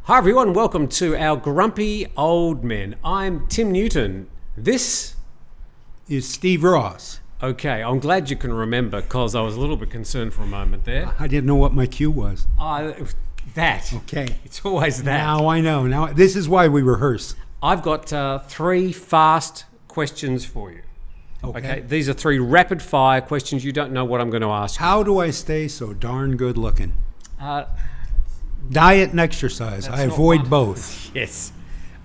Hi everyone, welcome to our Grumpy Old Men. I'm Tim Newton. This is Steve Ross. Okay, I'm glad you can remember because I was a little bit concerned for a moment there. I didn't know what my cue was. That. Okay. It's always that. Now I know. Now this is why we rehearse. I've got 3 fast questions for you. Okay. These are 3 rapid fire questions. You don't know what I'm going to ask you. How do I stay so darn good looking? Diet and exercise. I avoid both. Yes.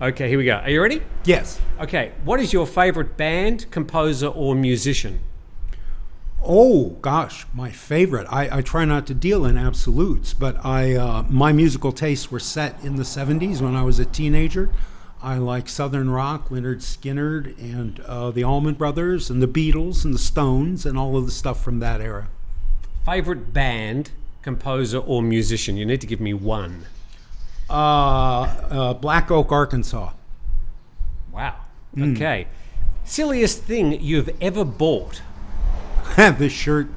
Okay, here we go. Are you ready? Yes. Okay. What is your favorite band, composer, or musician? Oh, gosh, my favorite. I try not to deal in absolutes, but my musical tastes were set in the 70s when I was a teenager. I like Southern rock, Lynyrd Skynyrd, and the Allman Brothers, and the Beatles, and the Stones, and all of the stuff from that era. Favorite band, composer, or musician? You need to give me one. Black Oak, Arkansas. Wow. Okay. Silliest thing you've ever bought? This shirt.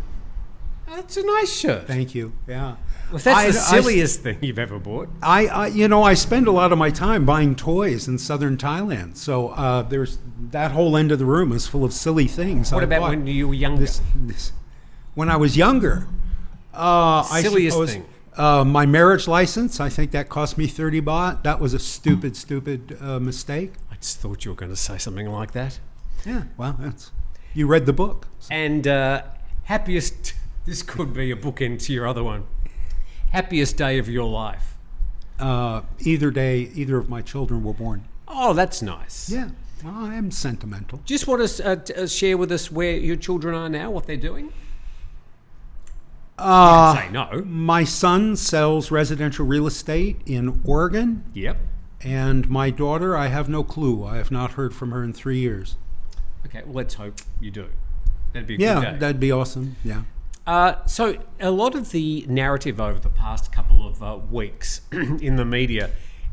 That's a nice shirt. Thank you. Yeah. Well, that's the silliest thing you've ever bought. I spend a lot of my time buying toys in southern Thailand. So there's that whole end of the room is full of silly things. What about when you were younger? When I was younger, silliest thing. My marriage license. I think that cost me 30 baht. That was a stupid mistake. I just thought you were going to say something like that. Yeah. Well, you read the book. So. And happiest. This could be a bookend to your other one. Happiest day of your life? Either day, either of my children were born. Oh, that's nice. Yeah, well, I am sentimental. Just want to share with us where your children are now, what they're doing? You can say no. My son sells residential real estate in Oregon. Yep. And my daughter, I have no clue. I have not heard from her in 3 years. Okay, well, let's hope you do. That'd be a good day. Yeah, that'd be awesome. Yeah. So a lot of the narrative over the past couple of weeks in the media,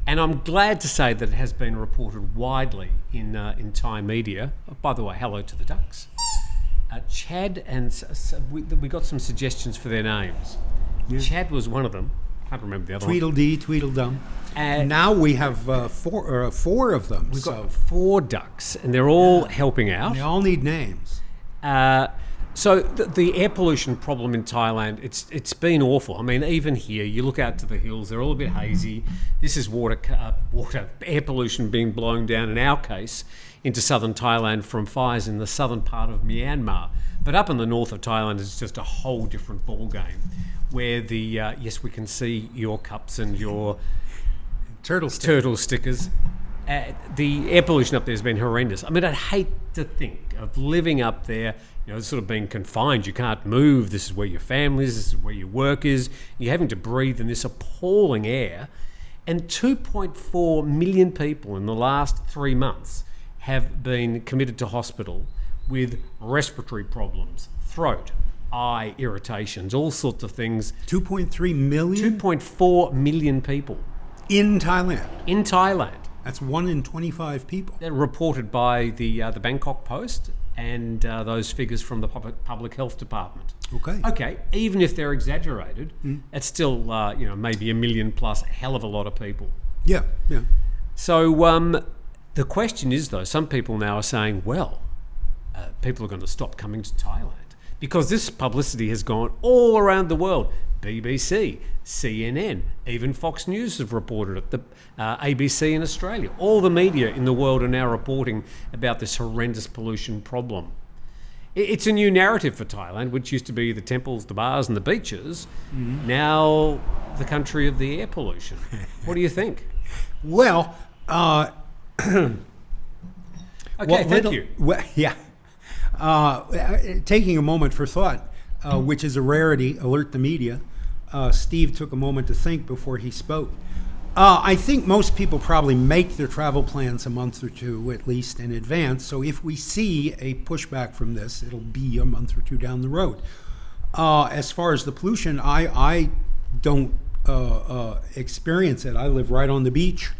and I'm glad to say that it has been reported widely in Thai media. Oh, by the way, hello to the ducks. Chad and we got some suggestions for their names. Yeah. Chad was one of them. I can't remember the other Tweedledee, Tweedledum. Now we have four of them. We've got 4 ducks, and they're all helping out. They all need names. So the air pollution problem in Thailand, it's been awful. I mean, even here, you look out to the hills, they're all a bit hazy. This is air pollution being blown down, in our case, into southern Thailand from fires in the southern part of Myanmar. But up in the north of Thailand, it's just a whole different ball game, where yes, we can see your cups and your turtle stickers. The air pollution up there has been horrendous. I mean, I'd hate to think of living up there, sort of being confined. You can't move. This is where your family is. This is where your work is. You're having to breathe in this appalling air. And 2.4 million people in the last 3 months have been committed to hospital with respiratory problems, throat, eye irritations, all sorts of things. 2.3 million? 2.4 million people. In Thailand? In Thailand. That's 1 in 25 people. They're reported by the Bangkok Post and those figures from the Public Health Department. Okay. Even if they're exaggerated, it's still maybe 1 million plus, a hell of a lot of people. Yeah. So the question is, though, some people now are saying, well, people are going to stop coming to Thailand because this publicity has gone all around the world. BBC, CNN, even Fox News have reported it, the ABC in Australia. All the media in the world are now reporting about this horrendous pollution problem. It's a new narrative for Thailand, which used to be the temples, the bars and the beaches, now the country of the air pollution. What do you think? Well, thank you. Well, yeah. Taking a moment for thought, which is a rarity, alert the media. Steve took a moment to think before he spoke. I think most people probably make their travel plans a month or 2 at least in advance. So if we see a pushback from this, it'll be a month or 2 down the road. As far as the pollution, I don't experience it. I live right on the beach.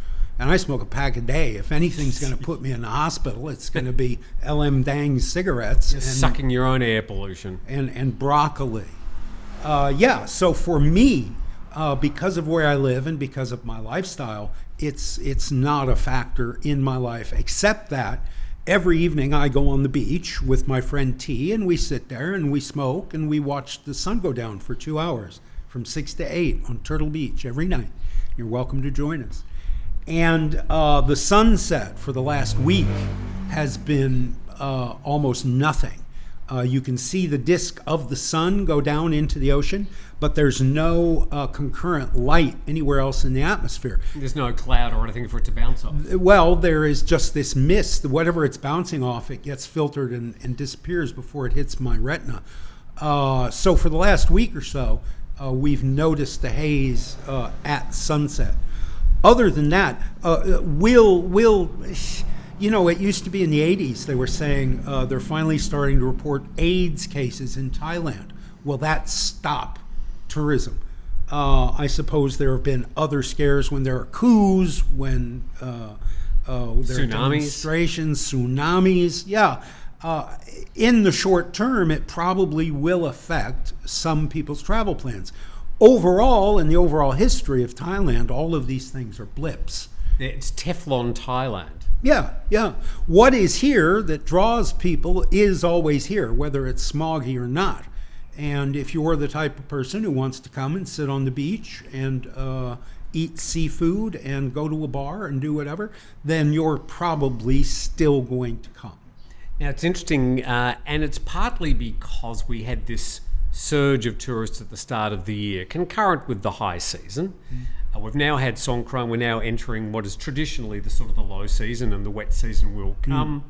And I smoke a pack a day. If anything's going to put me in the hospital, it's going to be LM Dang cigarettes. You're sucking your own air pollution. And broccoli. So for me, because of where I live and because of my lifestyle, it's not a factor in my life, except that every evening I go on the beach with my friend T, and we sit there and we smoke and we watch the sun go down for 2 hours from 6 to 8 on Turtle Beach every night. You're welcome to join us. And the sunset for the last week has been almost nothing. You can see the disk of the sun go down into the ocean, but there's no concurrent light anywhere else in the atmosphere. There's no cloud or anything for it to bounce off. Well, there is just this mist. Whatever it's bouncing off, it gets filtered and disappears before it hits my retina. So for the last week or so, we've noticed the haze at sunset. Other than that, it used to be in the 80s, they were saying they're finally starting to report AIDS cases in Thailand. Will that stop tourism? I suppose there have been other scares when there are coups, when there are demonstrations, tsunamis. Yeah. In the short term, it probably will affect some people's travel plans. Overall, in the overall history of Thailand, all of these things are blips. It's Teflon Thailand. Yeah. What is here that draws people is always here, whether it's smoggy or not. And if you're the type of person who wants to come and sit on the beach and eat seafood and go to a bar and do whatever, then you're probably still going to come. Now, it's interesting, and it's partly because we had this surge of tourists at the start of the year, concurrent with the high season. We've now had Songkran. We're now entering what is traditionally the sort of the low season, and the wet season will come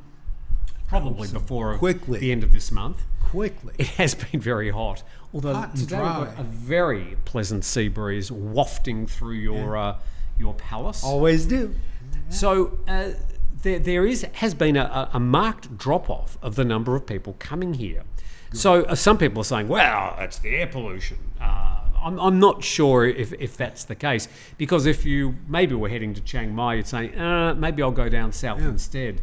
probably before the end of this month. Quickly. It has been very hot. Although hot and today dry. we've got a very pleasant sea breeze wafting through your palace. Always do. So there has been a marked drop-off of the number of people coming here. So some people are saying, well, it's the air pollution. I'm not sure if that's the case, because if you maybe were heading to Chiang Mai, you'd say, maybe I'll go down south instead.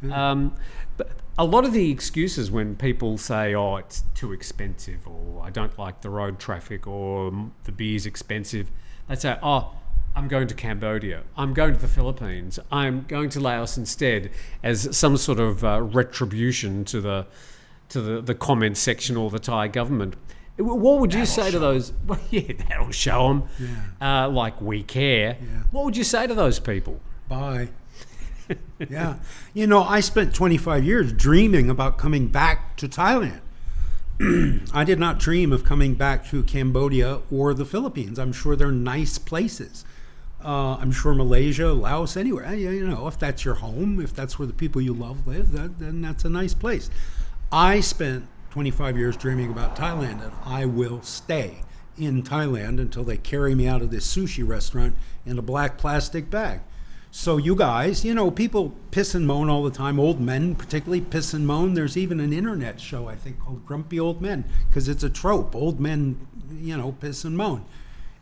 But a lot of the excuses when people say, oh, it's too expensive, or I don't like the road traffic, or the beer's expensive, they say, oh, I'm going to Cambodia, I'm going to the Philippines, I'm going to Laos instead, as some sort of retribution to the comment section or the Thai government. What would you say to those? Well, yeah, that'll show them. Yeah. Like we care. Yeah. What would you say to those people? Bye. Yeah. I spent 25 years dreaming about coming back to Thailand. I did not dream of coming back to Cambodia or the Philippines. I'm sure they're nice places. I'm sure Malaysia, Laos, anywhere. If that's your home, if that's where the people you love live, then that's a nice place. I spent 25 years dreaming about Thailand, and I will stay in Thailand until they carry me out of this sushi restaurant in a black plastic bag. So you guys, people piss and moan all the time. Old men particularly piss and moan. There's even an internet show, I think, called Grumpy Old Men, because it's a trope. Old men, piss and moan.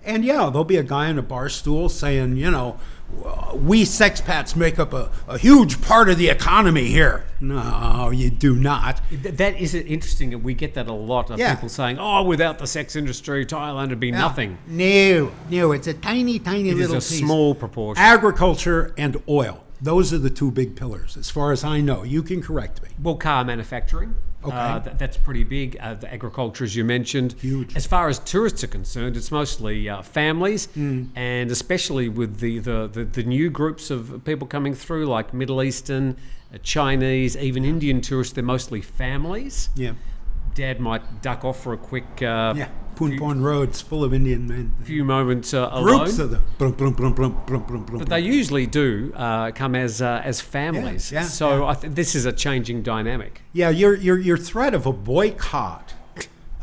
And there'll be a guy on a bar stool saying, we sexpats make up a huge part of the economy here. No, you do not. That is interesting, and we get that a lot of people saying, oh, without the sex industry, Thailand would be nothing. No, it's a tiny little piece. It is a small proportion. Agriculture and oil. Those are the two big pillars, as far as I know. You can correct me. Well, car manufacturing. Okay. That's pretty big. The agriculture, as you mentioned. Huge. As far as tourists are concerned, it's mostly families, and especially with the new groups of people coming through, like Middle Eastern, Chinese, even Indian tourists. They're mostly families. Yeah. Dad might duck off for a quick Poon Road's full of Indian men. Few moments alone. Groups of them. But they usually do come as families. So I think this is a changing dynamic. Yeah, your threat of a boycott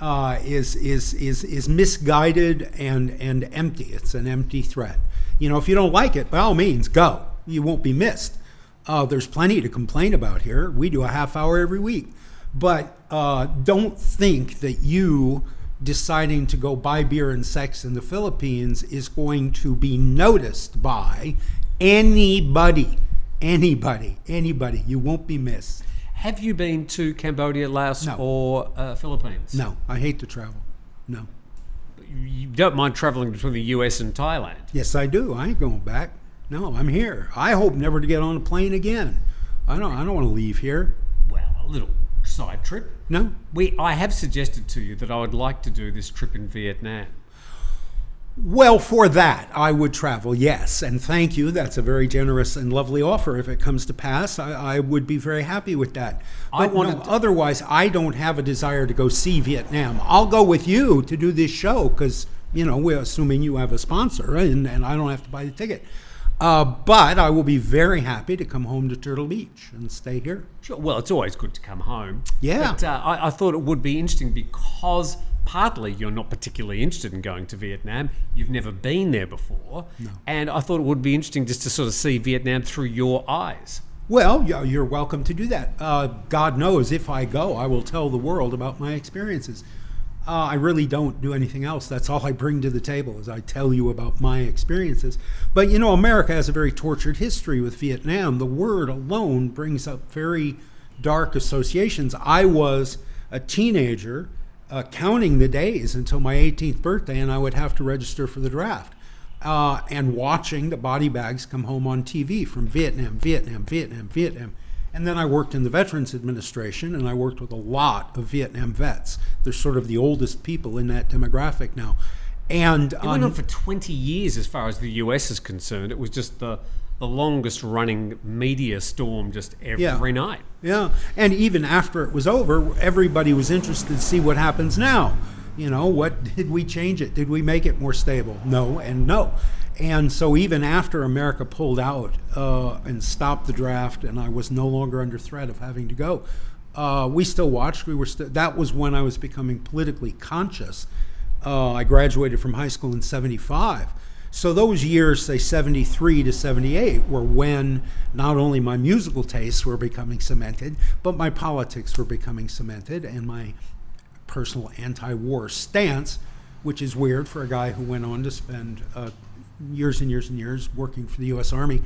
is misguided and empty. It's an empty threat. If you don't like it, by all means, go. You won't be missed. There's plenty to complain about here. We do a half hour every week. But don't think that you deciding to go buy beer and sex in the Philippines is going to be noticed by anybody. You won't be missed. Have you been to Cambodia, Laos, or Philippines? No, I hate to travel. No. you don't mind traveling between the US and Thailand. Yes, I do. I ain't going back. No, I'm here. I hope never to get on a plane again. I don't want to leave here. Well, a little side trip. No. I have suggested to you that I would like to do this trip in Vietnam. Well, for that, I would travel, yes. And thank you. That's a very generous and lovely offer. If it comes to pass, I would be very happy with that. But otherwise, I don't have a desire to go see Vietnam. I'll go with you to do this show because, we're assuming you have a sponsor and I don't have to buy the ticket. But I will be very happy to come home to Turtle Beach and stay here. Sure. Well, it's always good to come home. Yeah. But I thought it would be interesting because partly you're not particularly interested in going to Vietnam. You've never been there before. No. And I thought it would be interesting just to sort of see Vietnam through your eyes. Well, you're welcome to do that. God knows if I go, I will tell the world about my experiences. I really don't do anything else. That's all I bring to the table is I tell you about my experiences. But, America has a very tortured history with Vietnam. The word alone brings up very dark associations. I was a teenager counting the days until my 18th birthday, and I would have to register for the draft. And watching the body bags come home on TV from Vietnam. And then I worked in the Veterans Administration, and I worked with a lot of Vietnam vets. They're sort of the oldest people in that demographic now. And it went on for 20 years as far as the US is concerned. It was just the longest running media storm just every night. Yeah, and even after it was over, everybody was interested to see what happens now. What did we change it? Did we make it more stable? No and no. And so even after America pulled out and stopped the draft and I was no longer under threat of having to go, we still watched. That was when I was becoming politically conscious. I graduated from high school in 75. So those years, say 73 to 78, were when not only my musical tastes were becoming cemented, but my politics were becoming cemented and my personal anti-war stance, which is weird for a guy who went on to spend years and years and years working for the U.S. Army.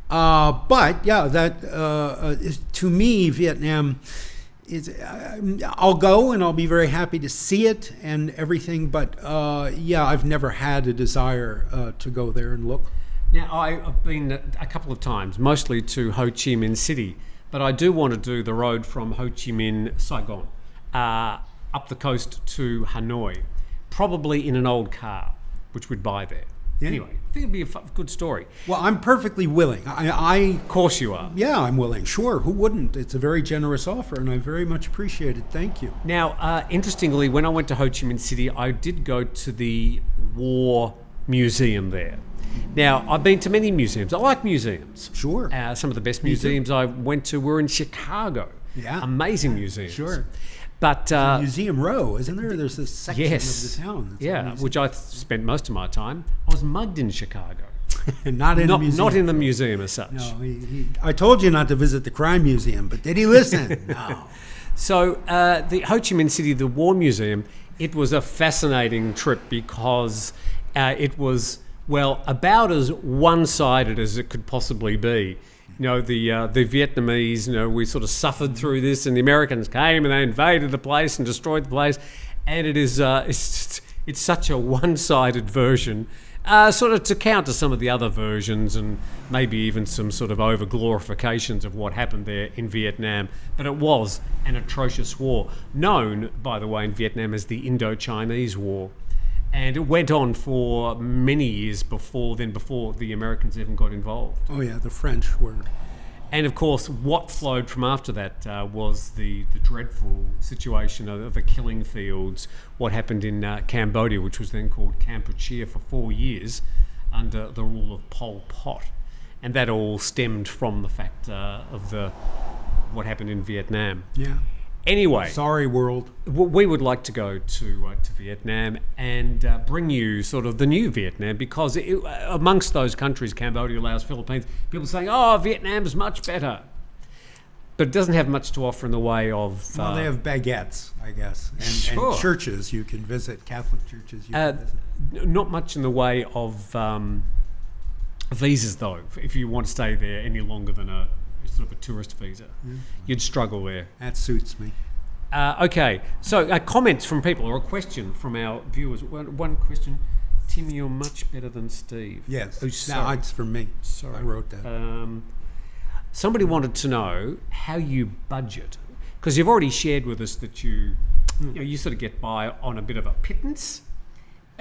But yeah, to me, Vietnam is. I'll go and I'll be very happy to see it and everything. But I've never had a desire to go there and look. Now, I've been a couple of times, mostly to Ho Chi Minh City, but I do want to do the road from Ho Chi Minh, Saigon, up the coast to Hanoi, probably in an old car, which we'd buy there. Yeah. Anyway, I think it'd be a good story. Well, I'm perfectly willing. Of course you are. Yeah, I'm willing. Sure, who wouldn't? It's a very generous offer, and I very much appreciate it. Thank you. Now, interestingly, when I went to Ho Chi Minh City, I did go to the War Museum there. Now, I've been to many museums. I like museums. Sure. Some of the best museums I went to were in Chicago. Yeah. Amazing museums. Sure. But Museum Row, isn't there? There's this section of the town. Which I spent most of my time. I was mugged in Chicago. Not in the museum as such. No, I told you not to visit the crime museum, but did he listen? No. So the Ho Chi Minh City, the War Museum, it was a fascinating trip because it was, about as one-sided as it could possibly be. The Vietnamese, we sort of suffered through this, and the Americans came and they invaded the place and destroyed the place, and it is it's such a one-sided version, sort of to counter some of the other versions and maybe even some sort of over-glorifications of what happened there in Vietnam. But it was an atrocious war, known, by the way, in Vietnam as the Indo-Chinese War. And it went on for many years before the Americans even got involved. Oh yeah, the French were. And of course, what flowed from after that was the dreadful situation of the killing fields, what happened in Cambodia, which was then called Kampuchea for 4 years under the rule of Pol Pot. And that all stemmed from the fact of what happened in Vietnam. Yeah. Anyway, sorry world. We would like to go to Vietnam and bring you sort of the new Vietnam, because amongst those countries, Cambodia, Laos, Philippines, people are saying, "Oh, Vietnam's much better," but it doesn't have much to offer in the way of. Well, they have baguettes, I guess, and churches you can visit, Catholic churches you can visit. Not much in the way of visas, though. If you want to stay there any longer than a sort of a tourist visa, you'd struggle there. That suits me. Okay, so comments from people or a question from our viewers. One question. Tim, you're much better than Steve. Yes. Oh, Now sorry. it's from me. Sorry. I wrote that. Somebody wanted to know how you budget, because you've already shared with us that you sort of get by on a bit of a pittance.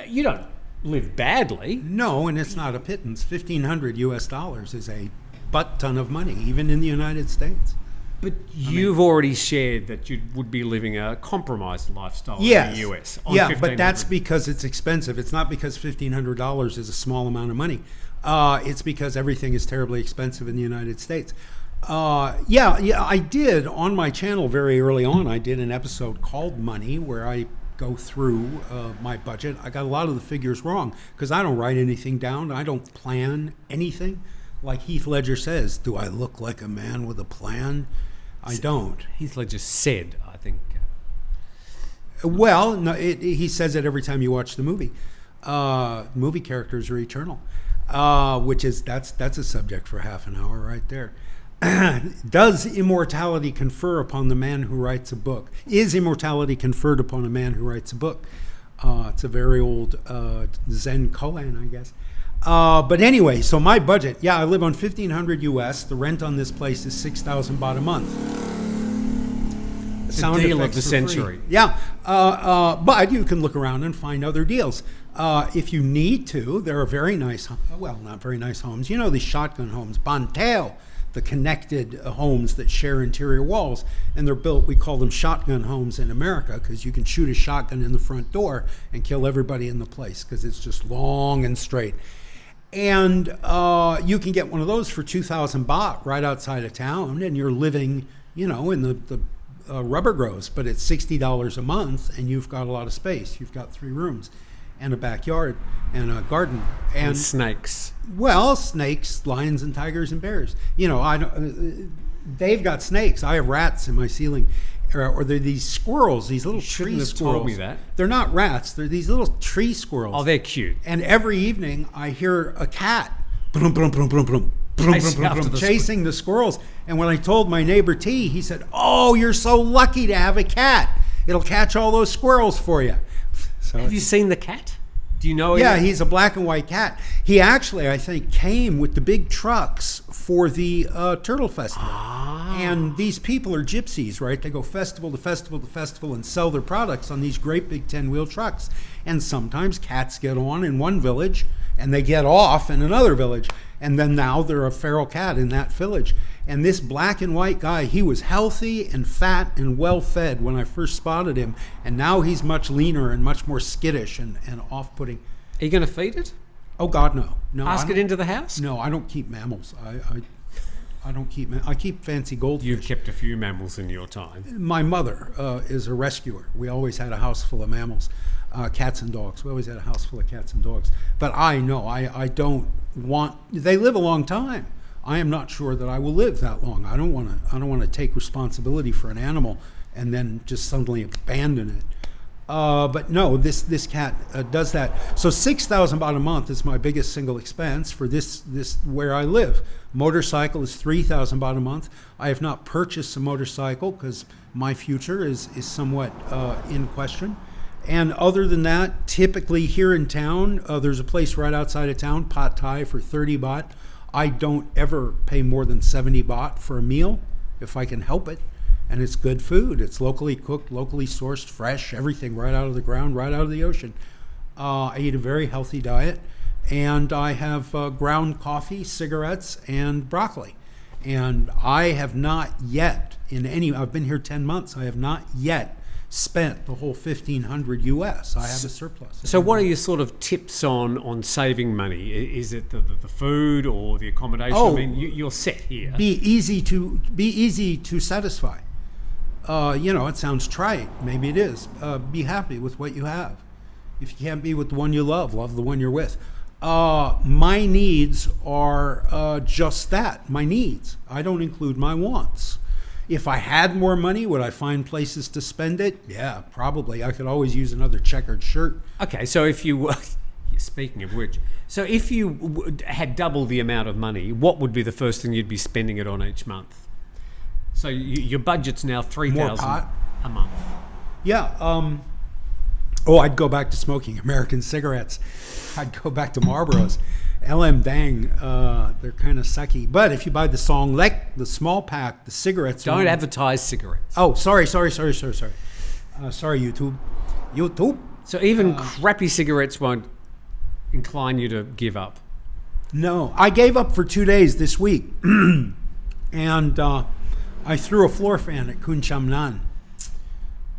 You don't live badly. No, and it's not a pittance. $1,500 is a butt ton of money, even in the United States. But you've already shared that you would be living a compromised lifestyle Yes. in the US. Yeah, but that's because it's expensive. It's not because $1,500 is a small amount of money. It's because everything is terribly expensive in the United States. I did on my channel very early on. I did an episode called Money where I go through my budget. I got a lot of the figures wrong because I don't write anything down. I don't plan anything. Like Heath Ledger says, do I look like a man with a plan? I don't. Heath Ledger said, I think. Well, no, he says it every time you watch the movie. Movie characters are eternal, that's a subject for half an hour right there. Does immortality confer upon the man who writes a book? Is immortality conferred upon a man who writes a book? It's a very old Zen koan, I guess. But anyway, so my budget, I live on $1,500 US. The rent on this place is 6,000 baht a month. The deal of the century. Yeah, but you can look around and find other deals. If you need to, there are very nice, not very nice homes. You know these shotgun homes, banteo, the connected homes that share interior walls, and they're built, we call them shotgun homes in America because you can shoot a shotgun in the front door and kill everybody in the place because it's just long and straight. And you can get one of those for 2,000 baht right outside of town, and you're living, in the rubber grows, but it's $60 a month, and you've got a lot of space. You've got 3 rooms and a backyard and a garden. And snakes. Well, snakes, lions, and tigers and bears. They've got snakes. I have rats in my ceiling. Or they're these squirrels, these little tree squirrels. Told me that. They're not rats. They're these little tree squirrels. Oh, they're cute. And every evening I hear a cat brum, brum, brum, brum, brum, brum, brum, brum, chasing the squirrels. And when I told my neighbor T, he said, "Oh, you're so lucky to have a cat. It'll catch all those squirrels for you." So have you seen the cat? Do you know him? Yeah, he's a black and white cat. He actually, I think, came with the big trucks for the Turtle Festival. And these people are gypsies, right? They go festival to festival to festival and sell their products on these great big 10-wheel trucks. And sometimes cats get on in one village and they get off in another village. And then now they're a feral cat in that village. And this black and white guy, he was healthy and fat and well-fed when I first spotted him. And now he's much leaner and much more skittish and off-putting. Are you going to feed it? Oh, God, no. Ask it into the house? No, I don't keep mammals. I don't keep. I keep fancy goldfish. You've kept a few mammals in your time. My mother is a rescuer. We always had a house full of mammals, cats and dogs. We always had a house full of cats and dogs. But I don't want. They live a long time. I am not sure that I will live that long. I don't want to take responsibility for an animal and then just suddenly abandon it. But no, this cat does that. So 6,000 baht a month is my biggest single expense for this where I live. Motorcycle is 3,000 baht a month. I have not purchased a motorcycle because my future is somewhat in question. And other than that, typically here in town, there's a place right outside of town, Pad Thai for 30 baht. I don't ever pay more than 70 baht for a meal if I can help it. And it's good food. It's locally cooked, locally sourced, fresh, everything right out of the ground, right out of the ocean. I eat a very healthy diet. And I have ground coffee, cigarettes, and broccoli. And I have not yet, I've been here 10 months, I have not yet spent the whole $1,500 US. I have a surplus. So what are your sort of tips on saving money? Is it the food or the accommodation? Oh, I mean, you're set here. Be easy to satisfy. It sounds trite. Maybe it is. Be happy with what you have. If you can't be with the one you love the one you're with. My needs are just that, my needs. I don't include my wants. If I had more money, would I find places to spend it? Yeah, probably. I could always use another checkered shirt. Okay, so if you, speaking of which, so if you had double the amount of money, what would be the first thing you'd be spending it on each month? So your budget's now 3,000. More pot. a month? Yeah. I'd go back to smoking American cigarettes. I'd go back to Marlboros. LM Dang, they're kind of sucky. But if you buy the Song Lek, the small pack, the cigarettes... Don't advertise cigarettes. Oh, sorry. Sorry, YouTube. So even crappy cigarettes won't incline you to give up? No. I gave up for 2 days this week. And I threw a floor fan at Khun Cham Nan.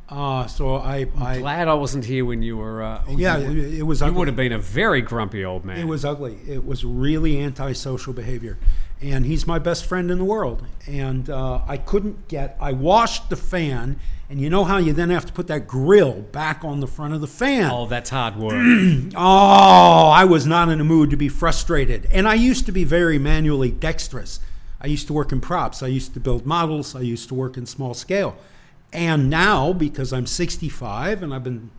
So I'm glad I wasn't here when you were... it was ugly. You would have been a very grumpy old man. It was ugly. It was really antisocial behavior. And he's my best friend in the world. And I washed the fan, and you know how you then have to put that grill back on the front of the fan? Oh, that's hard work. I was not in a mood to be frustrated. And I used to be very manually dexterous. I used to work in props. I used to build models. I used to work in small scale. And now, because I'm 65 and I've been,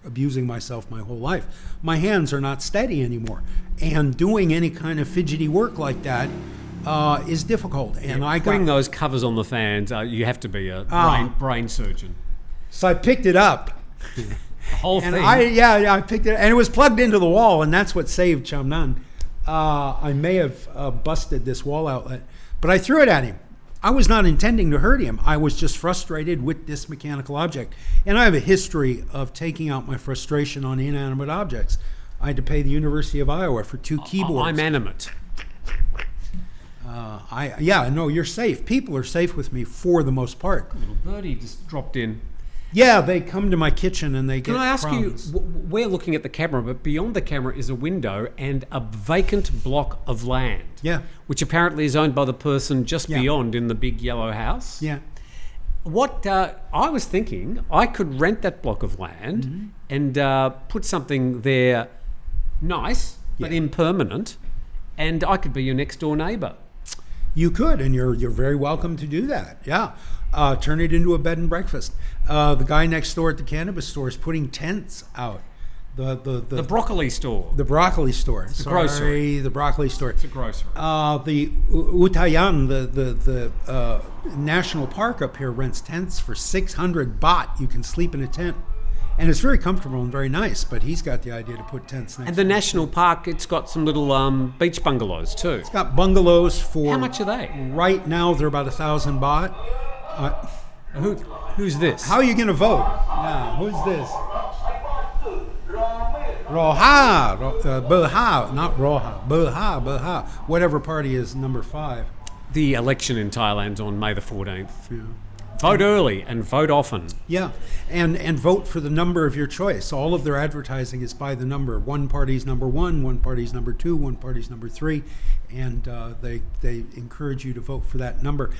abusing myself my whole life, my hands are not steady anymore. And doing any kind of fidgety work like that is difficult. And putting those covers on the fans, you have to be a brain surgeon. So I picked it up. The whole thing? I picked it up. And it was plugged into the wall, and that's what saved Cham Nan. I may have busted this wall outlet, but I threw it at him. I was not intending to hurt him. I was just frustrated with this mechanical object. And I have a history of taking out my frustration on inanimate objects. I had to pay the University of Iowa for 2 keyboards. I'm animate. You're safe. People are safe with me for the most part. Little birdie just dropped in. Yeah, they come to my kitchen and they get Can I ask crumbs. you, we're looking at the camera, but beyond the camera is a window and a vacant block of land. Yeah. Which apparently is owned by the person just beyond in the big yellow house. Yeah. What I was thinking, I could rent that block of land and put something there nice, but impermanent, and I could be your next door neighbour. You could, and you're very welcome to do that. Yeah. Turn it into a bed and breakfast. The guy next door at the cannabis store is putting tents out. The broccoli store. The broccoli store. The grocery. The broccoli store. It's a grocery. The Utayan, the national park up here, rents tents for 600 baht. You can sleep in a tent. And it's very comfortable and very nice, but he's got the idea to put tents next And the national park, it's got some little beach bungalows too. It's got bungalows for... How much are they? Right now, they're about 1,000 baht. Who's this? How are you going to vote? Yeah, who's this? Berha, not Roha. Berha. Whatever party is number 5. The election in Thailand's on May the 14th. Yeah. Vote early and vote often. Yeah, and vote for the number of your choice. All of their advertising is by the number. One party's number 1, one party's number 2, one party's number 3, and they encourage you to vote for that number.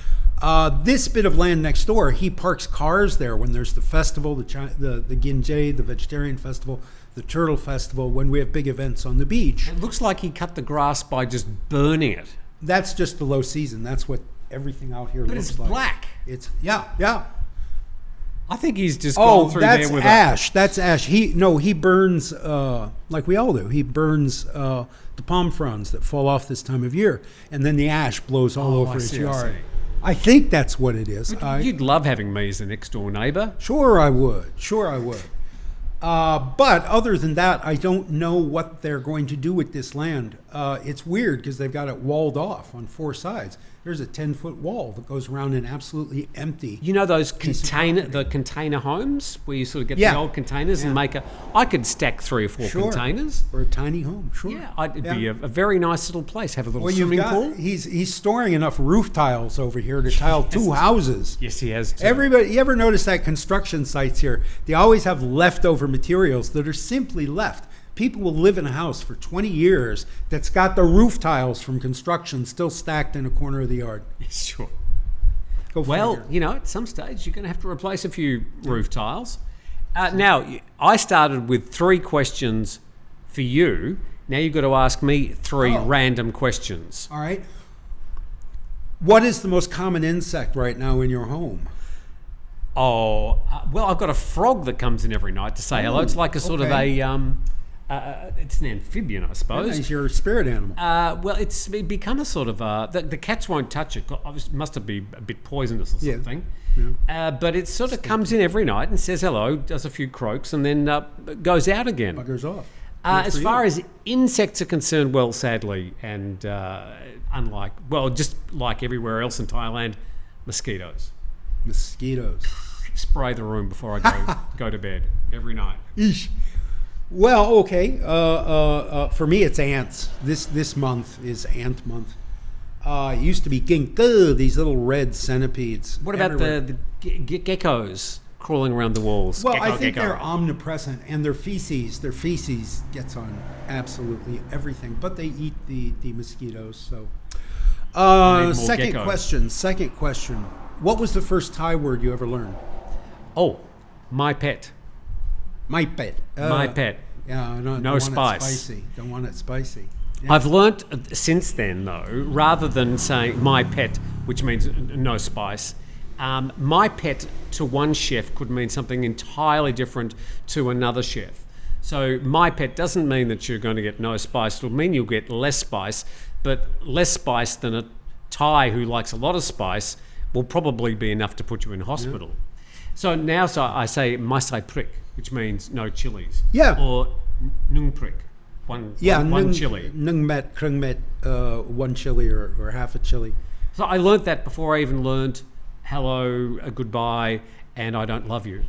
This bit of land next door, he parks cars there when there's the festival, the Ginjay, the vegetarian festival, the turtle festival, when we have big events on the beach. It looks like he cut the grass by just burning it. That's just the low season. That's what everything out here looks like. But it's black. It's yeah. I think he's just gone through there with ash. That's ash. He burns like we all do. He burns the palm fronds that fall off this time of year, and then the ash blows all over his yard. I think that's what it is. You'd love having me as a next door neighbour. Sure I would. But other than that, I don't know what they're going to do with this land. It's weird because they've got it walled off on 4 sides. There's a 10-foot wall that goes around an absolutely empty. You know those container homes where you sort of get the old containers and make I could stack 3 or 4 containers. Or a tiny home, sure. Yeah, it'd be a very nice little place. Have a little swimming pool. He's storing enough roof tiles over here to tile 2 houses. Yes, he has too. Everybody, you ever notice that construction sites here, they always have leftover materials that are simply left. People will live in a house for 20 years that's got the roof tiles from construction still stacked in a corner of the yard. Sure. Well, at some stage you're going to have to replace a few roof tiles. Now, I started with 3 questions for you. Now you've got to ask me 3 random questions. All right. What is the most common insect right now in your home? Well, I've got a frog that comes in every night to say hello. It's like a sort of a It's an amphibian, I suppose. It's your spirit animal. Well, it's become a sort of the cats won't touch it. Obviously, it must be a bit poisonous or something. Yeah. But it sort of comes in every night and says hello, does a few croaks, and then goes out again. Buggers off. As far as insects are concerned, well, sadly, and just like everywhere else in Thailand, mosquitoes. Mosquitoes. Spray the room before I go to bed every night. Eesh. Well, okay. For me, it's ants. This month is ant month. It used to be ginkgo, these little red centipedes. What about the geckos crawling around the walls? Well, I think they're omnipresent, and their feces gets on absolutely everything. But they eat the mosquitoes. So, second question. What was the first Thai word you ever learned? Oh, my pet. My pet. My pet. Yeah, no spice. Don't want it spicy. Yeah. I've learnt since then, though, rather than saying my pet, which means no spice, my pet to one chef could mean something entirely different to another chef. So my pet doesn't mean that you're going to get no spice. It'll mean you'll get less spice, but less spice than a Thai who likes a lot of spice will probably be enough to put you in hospital. Yeah. So now I say masai prick, which means no chilies. Yeah. Or nung prick, one chili. Nung met, krung met, one chili or half a chili. So I learnt that before I even learnt hello, goodbye, and I don't love you.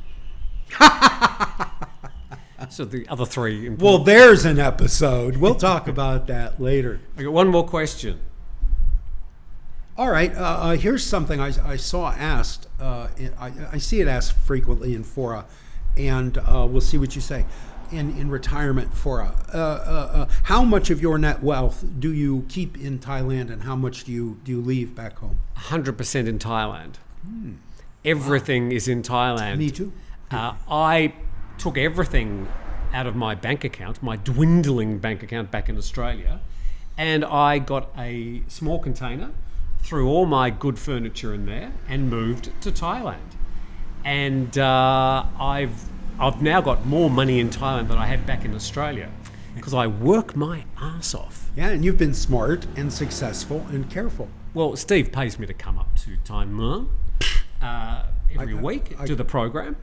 So the other three. Well, there's an episode. We'll talk about that later. I got one more question. All right. Here's something I saw asked. I see it asked frequently in fora, and we'll see what you say. In retirement fora, how much of your net wealth do you keep in Thailand, and how much do you leave back home? 100% in Thailand. Everything is in Thailand. Me too. I took everything out of my bank account, my dwindling bank account back in Australia, and I got a small container, threw all my good furniture in there, and moved to Thailand. And I've now got more money in Thailand than I had back in Australia because I work my ass off. Yeah, and you've been smart and successful and careful. Well, Steve pays me to come up to Thailand every week to the program.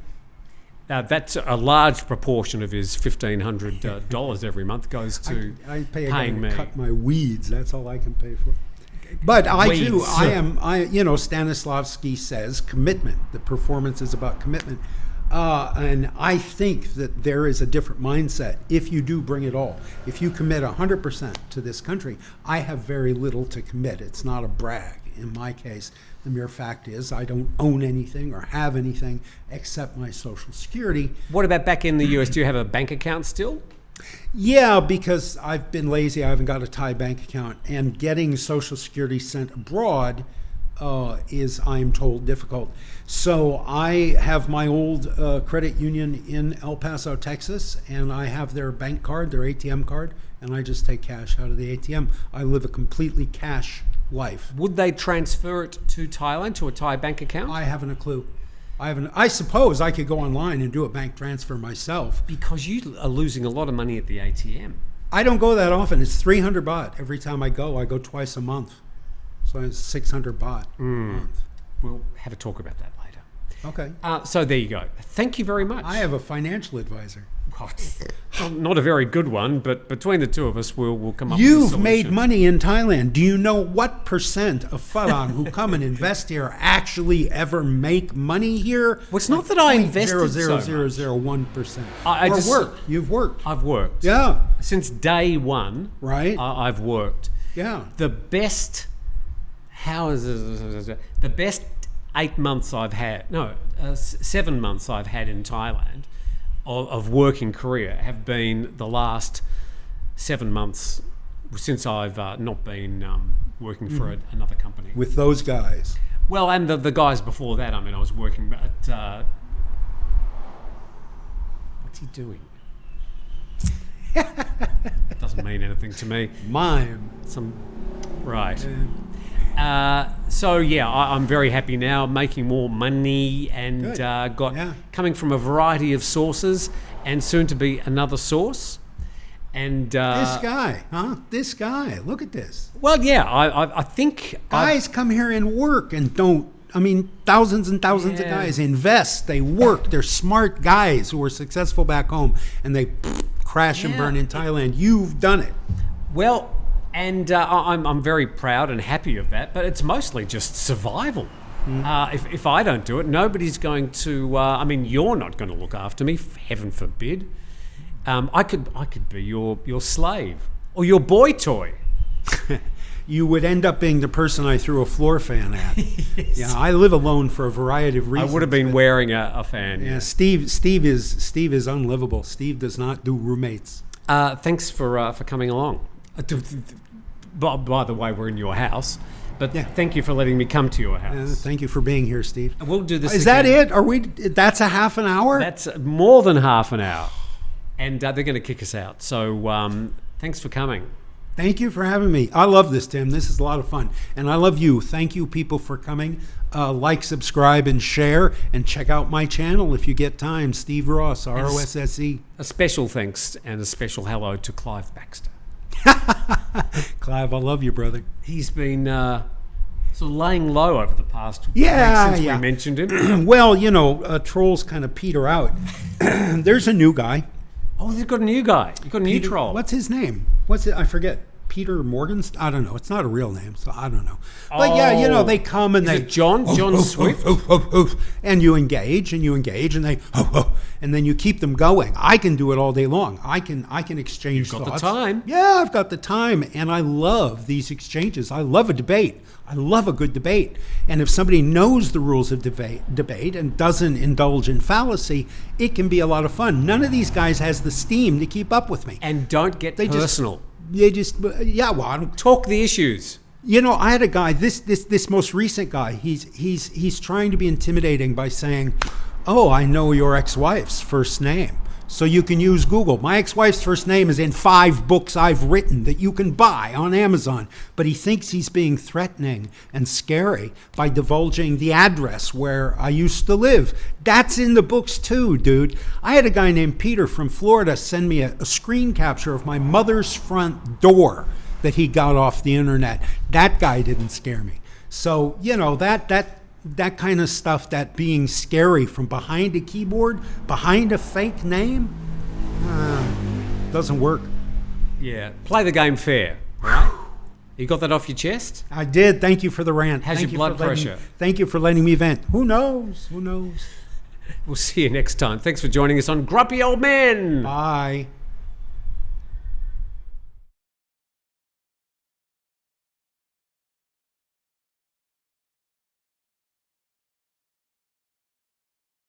That's a large proportion of his $1,500 every month goes to paying me. Cut my weeds. That's all I can pay for. But Stanislavski says commitment. The performance is about commitment. And I think that there is a different mindset if you do bring it all. If you commit 100% to this country, I have very little to commit. It's not a brag. In my case, the mere fact is I don't own anything or have anything except my Social Security. What about back in the US? Do you have a bank account still? Yeah, because I've been lazy. I haven't got a Thai bank account. And getting Social Security sent abroad is, I'm told, difficult. So I have my old credit union in El Paso, Texas, and I have their bank card, their ATM card, and I just take cash out of the ATM. I live a completely cash life. Would they transfer it to Thailand, to a Thai bank account? I haven't a clue. I suppose I could go online and do a bank transfer myself. Because you are losing a lot of money at the ATM. I don't go that often. It's 300 baht every time I go. I go twice a month. So it's 600 baht a month. We'll have a talk about that later. Okay. So there you go. Thank you very much. I have a financial advisor. Not a very good one, but between the two of us, we'll come up with a You've solution. made money in Thailand. Do you know what percent of Farang who come and invest here actually ever make money here? Well, it's not that I invested so much. 0.00001%. You've worked. I've worked. Yeah. Since day one, right? I've worked. Yeah. The best 8 months I've had, 7 months I've had in Thailand of working career have been the last 7 months since I've not been working for another company. With those guys? Well, and the guys before that, I was working at... what's he doing? Doesn't mean anything to me. Mime. Right. I'm very happy now, making more money and coming from a variety of sources and soon to be another source. And This guy, huh? This guy. Look at this. well, yeah, I think Guys come here and work and don't. I mean, thousands and thousands of Yeah. guys invest. They work. They're smart guys who are successful back home, and they crash and Yeah. burn in Thailand. You've done it. well, and I'm very proud and happy of that. But it's mostly just survival. If I don't do it, nobody's going to. I mean, you're not going to look after me. Heaven forbid. I could be your slave or your boy toy. You would end up being the person I threw a floor fan at. Yeah, I live alone for a variety of I reasons. would have been wearing a fan. Yeah, Steve is unlivable. Steve does not do roommates. Thanks for coming along. By the way, we're in your house, but Yeah. thank you for letting me come to your house. Thank you for being here, Steve. We'll do this. Is again. that it? Are we? That's a half an hour. That's more than half an hour, and they're going to kick us out. So thanks for coming. Thank you for having me. I love this, Tim. This is a lot of fun. And I love you. Thank you, people, for coming. Like, subscribe, and share. And check out my channel if you get time. Steve Ross, R-O-S-S-E. A special thanks and a special hello to Clive Baxter. Clive, I love you, brother. He's been sort of laying low over the past week Yeah, since yeah. we mentioned him. Well, trolls kind of peter out. There's a new guy. Oh, you've got a new guy. You've got a new troll. What's his name? What's it? I forget. Peter Morgan's? I don't know. It's not a real name, so I don't know. But yeah, they come and Is they it John Swift? and you engage and they and then you keep them going. I can do it all day long. I can exchange You've got thoughts. the time. Yeah, I've got the time, and I love these exchanges. I love a debate. I love a good debate. And if somebody knows the rules of debate and doesn't indulge in fallacy, it can be a lot of fun. None of these guys has the steam to keep up with me. And don't get personal. I don't. Talk the issues. I had a guy. This most recent guy. He's trying to be intimidating by saying, "Oh, I know your ex-wife's first name, so you can use Google. My ex-wife's first name is in 5 books I've written that you can buy on Amazon." But he thinks he's being threatening and scary by divulging the address where I used to live. That's in the books too, dude. I had a guy named Peter from Florida send me a screen capture of my mother's front door that he got off the internet. That guy didn't scare me. So, that kind of stuff, that being scary from behind a keyboard, behind a fake name, doesn't work. Yeah. Play the game fair. All right? You got that off your chest? I did. Thank you for the rant. How's your blood pressure? Thank you for letting me vent. Who knows? We'll see you next time. Thanks for joining us on Grumpy Old Men. Bye.